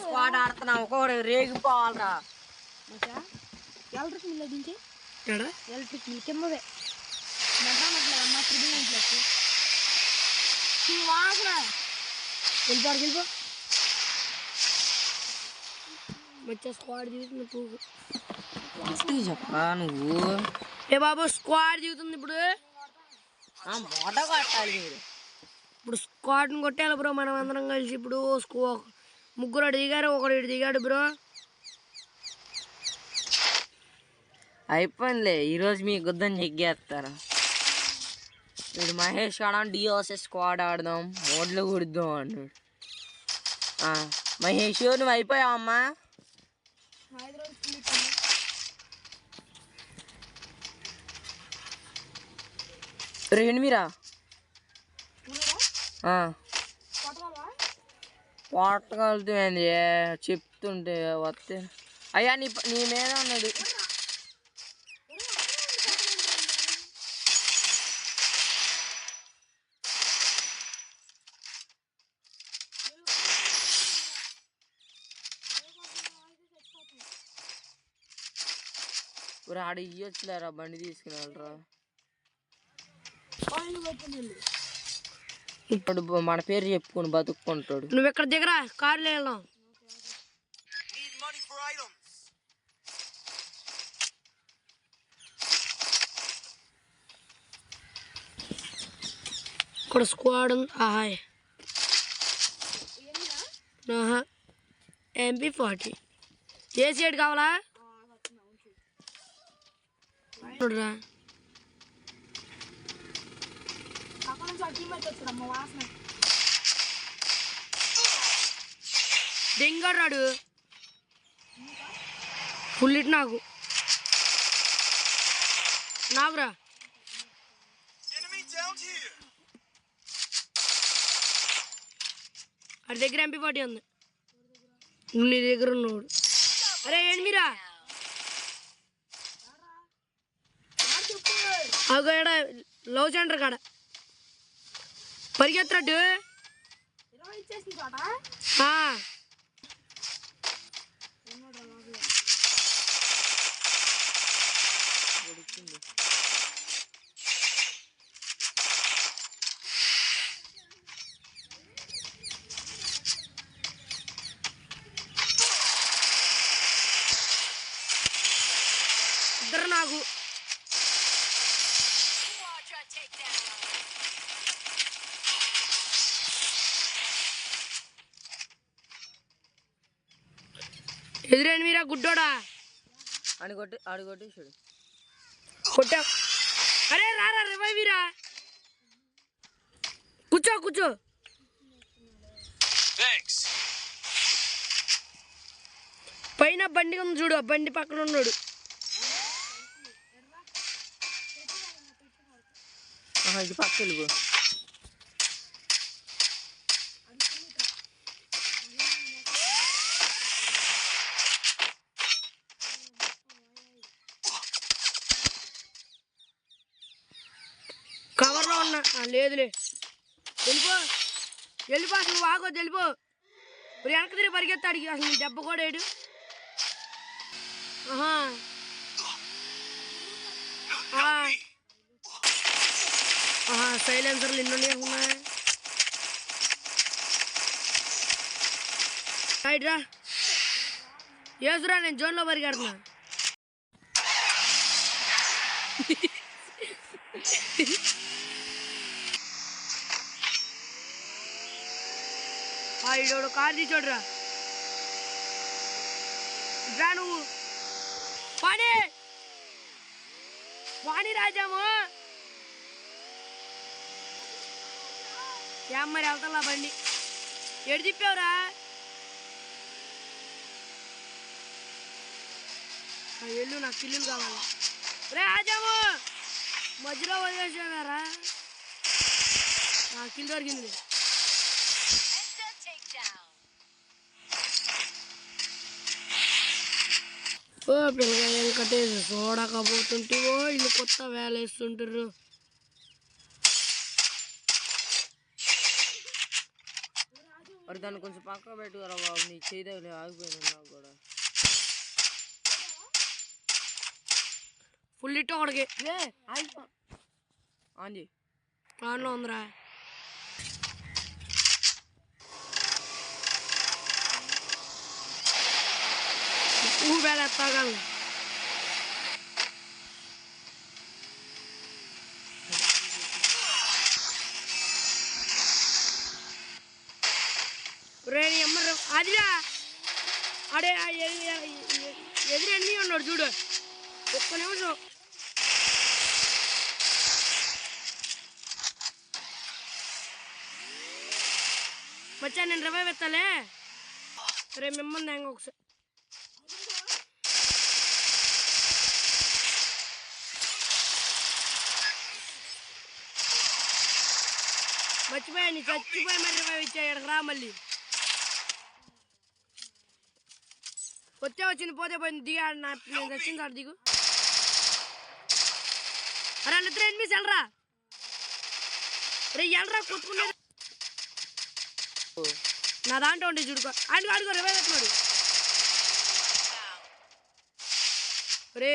Squad ఆడుతున్నావు ఒకటి రేగిపోవాలరా electric mill దించి ఎలక్ట్రిక్ మిల్ కిందదే అమ్మా వెళ్ళిపో వచ్చా స్క్వాడ్ దిగుతుంది పువ్వు చెప్పా నువ్వు ఏ బాబు స్క్వాడ్ దిగుతుంది ఇప్పుడు మూట కట్టాలి మీరు ఇప్పుడు స్క్వాడ్ని కొట్టాలి బ్రో మనం అందరం కలిసి ఇప్పుడు ముగ్గురు దిగారు ఒకడు దిగాడు బ్రో అయిపోయిందిలే ఈరోజు మీ గుద్దని చెగ్గేస్తారు వీడు మహేష్ ఆడ డిఓఎస్ స్క్వాడ్ ఆడదాం మోడ్లు కుడుద్దాం అన్నాడు మహేష్ నువ్వు అయిపోయావు అమ్మా రేణు మీరా పోటగలుగుతుంది చెప్తుంటే వస్తే అయ్యా నీ మీద ఉన్నాడు ఆడ ఇయ్యొచ్చులేరా బండి తీసుకుని వెళ్ళరా ఇప్పుడు మన పేరు చెప్పుకొని బతుక్కుంటాడు నువ్వు ఎక్కడ దిగరా కార్లో వెళ్దాం ఇక్కడ స్క్వాడ్ ఉంది MP40 ఏ సైడ్ కావాలా చూడరా దెంగరాడు ఫుల్ ఇట్ నాకురా అడి దగ్గర MP40 ఉంది నీ దగ్గర ఉన్నాడు అరే ఏంటిరా అగడ లవ్ సెంటర్ కాడ పరిగెత్తరాడు ఇద్దరు నాకు ఎదురేంటి మీరా గుడ్డోడా అడుగొట్టేసాడు కొట్టా అరే రారా రివైవ్ వీరా కూర్చో పైన బండి ఉంది చూడు ఆ బండి పక్కన ఉన్నాడు ఇది పక్క వెళ్ళిపో కవర్లో ఉన్నా లేదులే వెళ్ళిపో అసలు వాగో వెళ్ళిపో వెనక తిరిగి పరిగెత్తాడికి అసలు దెబ్బ కూడా వేడు సైలెన్సర్లు ఎన్ని ఉన్నాయి రైట్ రా ఏసురా నేను జోన్లో పరిగెడుతున్నా ఇడు కార్ తీసుకోడురా రా నువ్వు వాణి రాజాము మరి వెళ్తా బండి ఎడు తిప్పావురా వెళ్ళు నాకు కిల్లులు కావాలి రే రాజాము మధ్యలో వదిలేసారా కిల్ దొరికింది ఓ పిల్లగా ఏం కట్టేసి చూడకపోతుంటివో ఇల్లు కొత్త వేల వేస్తుంటారు. మరి దాన్ని కొంచెం పక్క పెట్టుకోరా బాబు, నీ చేయి తగిలి ఆగిపోయింది నాకు కూడా. ఫుల్ ఇట్ ఒకడికి ఆంజీ ఆన్లో ఉందిరా. వేల ఎత్తాగాను రేణి అమ్మ అదిరా అడే ఎదురు ఎన్ని ఉన్నాడు చూడు. ఒక్క నిమిషం మచ్చా నేను రవే ఎత్తాలే. రేపు మిమ్మల్ని ఇంక ఒకసారి మర్చిపోయా నీ చచ్చిపోయి మరి రవే ఇచ్చాడు రా. మళ్ళీ వచ్చే వచ్చింది పోతే పోయింది. దిగాడు నా నేను వచ్చింది సార్ దిగు. అరే వాళ్ళిద్దరు ఎనిమిది వెళ్ళరా. రే వెళ్ళరా కొట్టుకునేది నా దాంట్లో ఉండి చూడుకో. ఆడుకో రవే పెట్టినాడు రే.